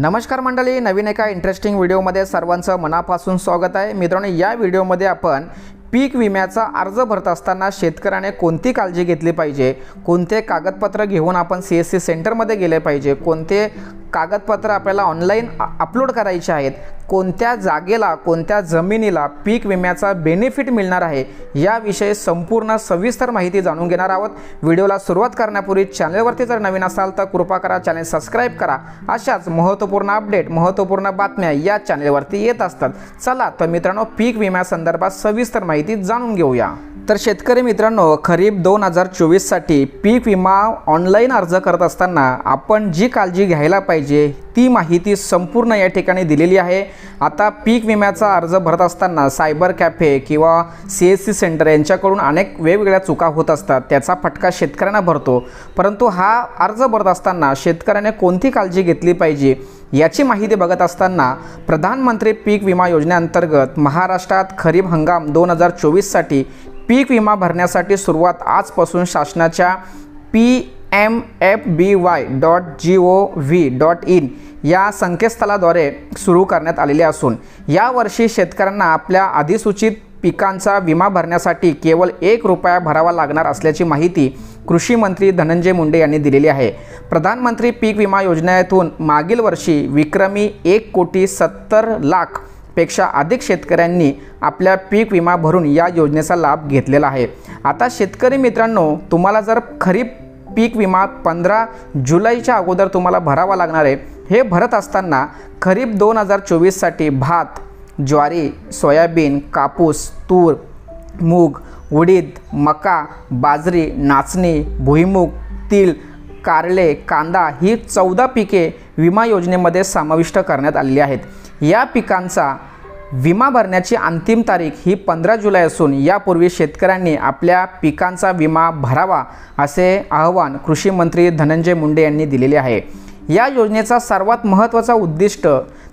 नमस्कार मंडळी, नवीन एका इंटरेस्टिंग व्हिडिओमध्ये सर्वांचं मनापासून स्वागत आहे। मित्रांनो, या व्हिडिओमध्ये आपण पीक विम्याचा अर्ज भरत असताना शेतकऱ्याने कोणती काळजी घेतली पाहिजे, कोणते कागदपत्र घेऊन आपण CSC सेंटरमध्ये गेले पाहिजे, कोणते कागदपत्र आपल्याला ऑनलाईन अपलोड करायचे आहेत, कोणत्या जागेला कोणत्या जमिनीला पीक विम्याचा बेनिफिट मिळणार आहे, याविषयी संपूर्ण सविस्तर माहिती जाणून घेणार आहोत। व्हिडिओला सुरुवात करण्यापूर्वी चॅनलवरती जर नवीन असाल तर कृपा करा चॅनल सबस्क्राइब करा। अशाच महत्त्वपूर्ण अपडेट, महत्त्वपूर्ण बातम्या या चॅनलवरती येत असतात। चला तर मित्रांनो, पीक विम्यासंदर्भात सविस्तर माहिती जाणून घेऊया। तर शेतकरी मित्रांनो, खरीप 2024 साठी पीक विमा ऑनलाईन अर्ज करत असताना आपण जी काळजी घ्यायला पाहिजे ती माहिती संपूर्ण या ठिकाणी दिलेली आहे। आता पीक विम्याचा अर्ज भरत असताना सायबर कॅफे किंवा CSC सेंटर यांच्याकडून अनेक वेगवेगळ्या चुका होत असतात, त्याचा फटका शेतकऱ्यांना भरतो। परंतु हा अर्ज भरत असताना शेतकऱ्याने कोणती काळजी घेतली पाहिजे याची माहिती बघत असताना प्रधानमंत्री पीक विमा योजनेअंतर्गत महाराष्ट्रात खरीप हंगाम 2024 साठी पीक विमा भरण्यासाठी सुरुवात आजपासून शासनाच्या pmfby.gov.in या संकेतस्थळाद्वारे सुरू करण्यात आलेले असून यावर्षी शेतकऱ्यांना आपल्या अधिसूचित पिकांचा विमा भरण्यासाठी केवळ ₹1 भरावा लागणार असल्याची माहिती कृषी मंत्री धनंजय मुंडे यांनी दिलेली आहे। प्रधानमंत्री पीक विमा योजनेतून मागील वर्षी विक्रमी 1,70,00,000 पेक्षा अधिक शेतकऱ्यांनी आपल्या पीक विमा भरून या योजनेचा लाभ घेतलेला आहे। आता शेतकरी मित्रांनो, तुम्हाला जर खरीप पीक विमा 15 जुलैच्या अगोदर तुम्हाला भरावा लागणार आहे। हे भरत असताना खरीप 2024 साठी भात, ज्वारी, सोयाबीन, कापूस, तूर, मूग, उडीद, मका, बाजरी, नाचणी, भुईमूग, तीळ, कारले, कांदा ही 14 पिके विमा योजनेमध्ये समाविष्ट करण्यात आलेली आहेत। या पिकांचा विमा भरण्याची अंतिम तारीख ही 15 जुलै असून यापूर्वी शेतकऱ्यांनी आपल्या पिकांचा विमा भरावा असे आवाहन कृषी मंत्री धनंजय मुंडे यांनी दिलेले आहे। या योजनेचा सर्वात महत्त्वाचा उद्दिष्ट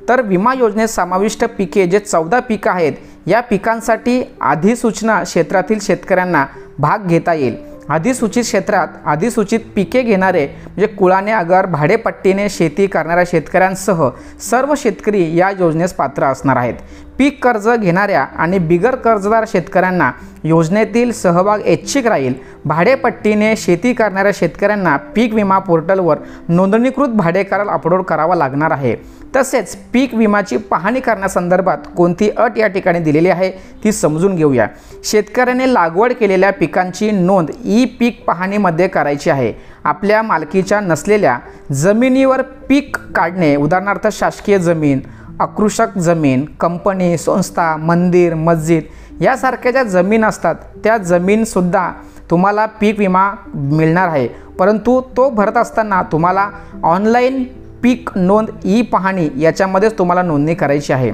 तर विमा योजनेत समाविष्ट पिके जे 14 पिकं आहेत या पिकांसाठी अधिसूचना क्षेत्रातील शेतकऱ्यांना भाग घेता येईल। अधिसूचित क्षेत्रात अधिसूचित पिके घेणारे म्हणजे कुळाने अगर भाडेपट्टीने शेती करणाऱ्या शेतकऱ्यांसह सर्व शेतकरी या योजनेस पात्र असणार आहेत। पीक कर्ज घेणाऱ्या आणि बिगर कर्जदार शेतकऱ्यांना योजनेतील सहभाग ऐच्छिक राहील। भाडेपट्टीने शेती करणाऱ्या शेतकऱ्यांना पीक विमा पोर्टलवर नोंदणीकृत भाडेकरार अपलोड करावा लागणार आहे। तसेच पीक विमाची पाहणी करण्यासंदर्भात कोणती अट या ठिकाणी दिलेली आहे ती समजून घेऊया। शेतकऱ्याने लागवड केलेल्या पिकांची नोंद ई-पीक पाहणीमध्ये करायची आहे। आपल्या मालकीच्या नसलेल्या जमिनीवर पीक काढणे, उदाहरणार्थ शासकीय जमीन, अकृषक जमीन, कंपनी, संस्था, मंदिर, मस्जिद यासारख्या ज्या जमीन असतात त्या जमीनसुद्धा तुम्हाला पीक विमा मिळणार आहे। परंतु तो भरत असताना तुम्हाला ऑनलाईन पीक नोंद ई पाहणी याच्यामध्येच तुम्हाला नोंदणी करायची आहे।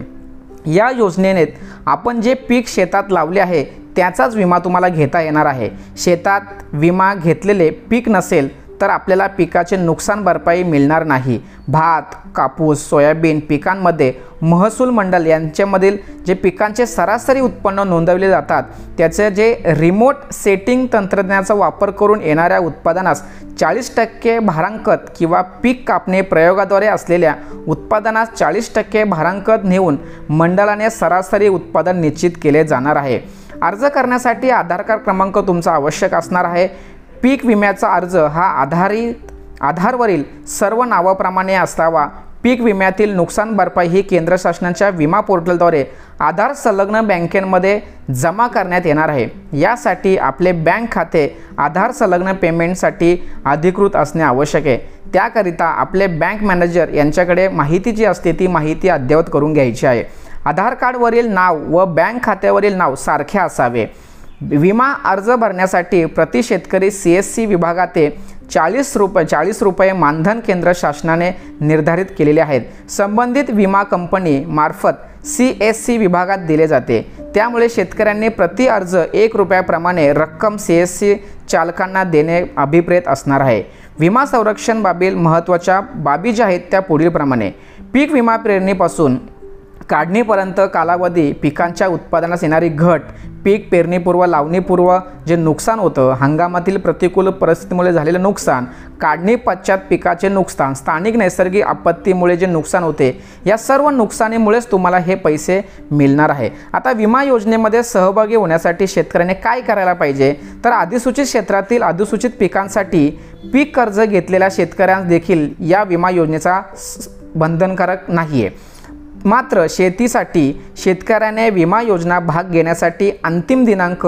या योजनेने आपण जे पीक शेतात लावले आहे त्याचाच विमा तुम्हाला घेता येणार आहे। शेतात विमा घेतलेले पीक नसेल तर आपल्याला पिकाचे नुकसान भरपाई मिळणार नाही। भात, कापूस, सोयाबीन पिकांमध्ये महसूल मंडळ यांच्यामधील जे पिकांचे सरासरी उत्पन्न नोंदवले जातात त्याचे जे रिमोट सेटिंग तंत्रज्ञानाचा वापर करून येणाऱ्या उत्पादनास 40% भारांकत किंवा पीक कापणे प्रयोगाद्वारे असलेल्या उत्पादनास 40% भारांकत नेऊन मंडळाने सरासरी उत्पादन निश्चित केले जाणार आहे। अर्ज करण्यासाठी आधार कार्ड क्रमांक तुमचा आवश्यक असणार आहे। पीक विम्याचा अर्ज हा आधारवरील सर्व नावाप्रमाणे असावा। पीक विम्यातील नुकसान भरपाई ही केंद्र शासनाच्या विमा पोर्टलद्वारे आधार संलग्न बँकेमध्ये जमा करण्यात येणार आहे। यासाठी आपले बँक खाते आधार संलग्न पेमेंटसाठी अधिकृत असणे आवश्यक आहे। त्याकरिता आपले बँक मॅनेजर यांच्याकडे माहिती जी असते ती माहिती अद्ययावत करून घ्यायची आहे। आधार कार्डवरील नाव व बँक खात्यावरील नाव सारखे असावे। विमा अर्ज भरण्यासाठी प्रति शेतकरी CSC विभागाते 40 रुपये मानधन केंद्र शासनाने निर्धारित केलेले आहेत। संबंधित विमा कंपनी मार्फत CSC विभागात दिले जाते। त्यामुळे शेतकऱ्यांनी प्रति अर्ज ₹1 प्रमाणे रक्कम CSC चालकांना देणे अभिप्रेत असणार आहे। विमा संरक्षण बाबील महत्त्वाच्या बाबी ज्या आहेत त्या पुढील प्रमाणे: पीक विमा पेरणीपासून काढणीपर्यंत कालावधी, पिकांच्या उत्पादनास येणारी घट, पीक पेरणीपूर्व लावणीपूर्व जे नुकसान होतं, हंगामातील प्रतिकूल परिस्थितीमुळे झालेलं नुकसान, काढणी पश्चात पिकाचे नुकसान, स्थानिक नैसर्गिक आपत्तीमुळे जे नुकसान होते, या सर्व नुकसानीमुळेच तुम्हाला हे पैसे मिळणार आहे। आता विमा योजनेमध्ये सहभागी होण्यासाठी शेतकऱ्याने काय करायला पाहिजे, तर अधिसूचित क्षेत्रातील अधिसूचित पिकांसाठी पीक कर्ज घेतलेल्या शेतकऱ्यांना देखील या विमा योजनेचा बंधनकारक नाही आहे। मात्र शेतीसाठी शेतकऱ्याने विमा योजना भाग घेण्यासाठी अंतिम दिनांक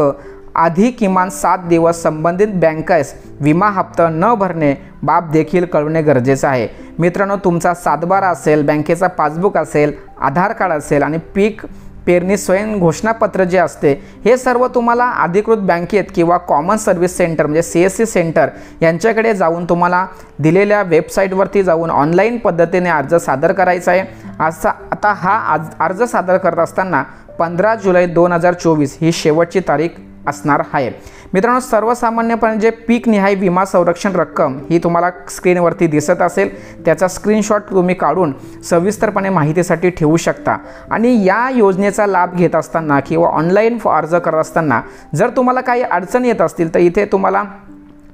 आधी किमान 7 दिवस संबंधित बँकेस विमा हप्ता न भरणे बाब देखील कळवणे गरजेचे आहे। मित्रांनो, तुमचा सातबारा असेल, बँकेचा पासबुक असेल, आधार कार्ड असेल आणि पीक पेरणी स्वयं घोषणापत्र जे असते, हे सर्व तुम्हाला अधिकृत बँकेत किंवा कॉमन सर्व्हिस सेंटर म्हणजे CSC सेंटर यांच्याकडे जाऊन तुम्हाला दिलेल्या वेबसाईटवरती जाऊन ऑनलाईन पद्धतीने अर्ज सादर करायचा आहे। आता हा अर्ज सादर करत असताना 15 जुलै 2024 ही शेवटची तारीख असणार आहे। मित्रांनो, सर्वसामान्यपणे जे पीक निहाय विमा संरक्षण रक्कम ही तुम्हाला स्क्रीनवरती दिसत असेल, त्याचा स्क्रीनशॉट तुम्ही काढून सविस्तरपणे माहितीसाठी ठेवू शकता। आणि या योजनेचा लाभ घेत असताना किंवा ऑनलाईन अर्ज करत असताना जर तुम्हाला काही अडचणी येत असतील तर इथे तुम्हाला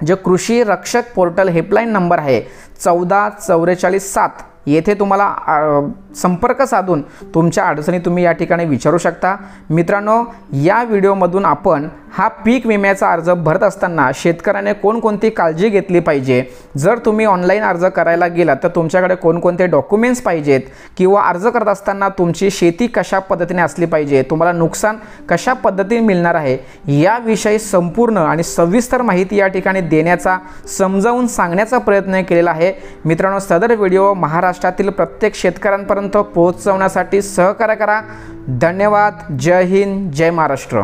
जे कृषी रक्षक पोर्टल हेल्पलाईन नंबर आहे 144447 येथे तुम्हाला संपर्क साधून तुमच्या अडचणी तुम्ही या ठिकाणी विचारू शकता। मित्रांनो, या व्हिडिओमधून आपण हा पीक विम्याचा अर्ज भरत असताना शेतकऱ्याने कोणकोणती काळजी घेतली पाहिजे, जर तुम्ही ऑनलाईन अर्ज करायला गेलात तर तुमच्याकडे कोणकोणते डॉक्युमेंट्स पाहिजेत, किंवा अर्ज करत असताना तुमची शेती कशा पद्धतीने असली पाहिजे, तुम्हाला नुकसान कशा पद्धतीने मिळणार आहे, याविषयी संपूर्ण आणि सविस्तर माहिती या ठिकाणी देण्याचा, समजावून सांगण्याचा प्रयत्न केलेला आहे। मित्रांनो, सदर व्हिडिओ महाराष्ट्रातील प्रत्येक शेतकऱ्यांपर्यंत पोहोचवण्यासाठी सहकार्य करा। धन्यवाद। जय हिंद, जय महाराष्ट्र।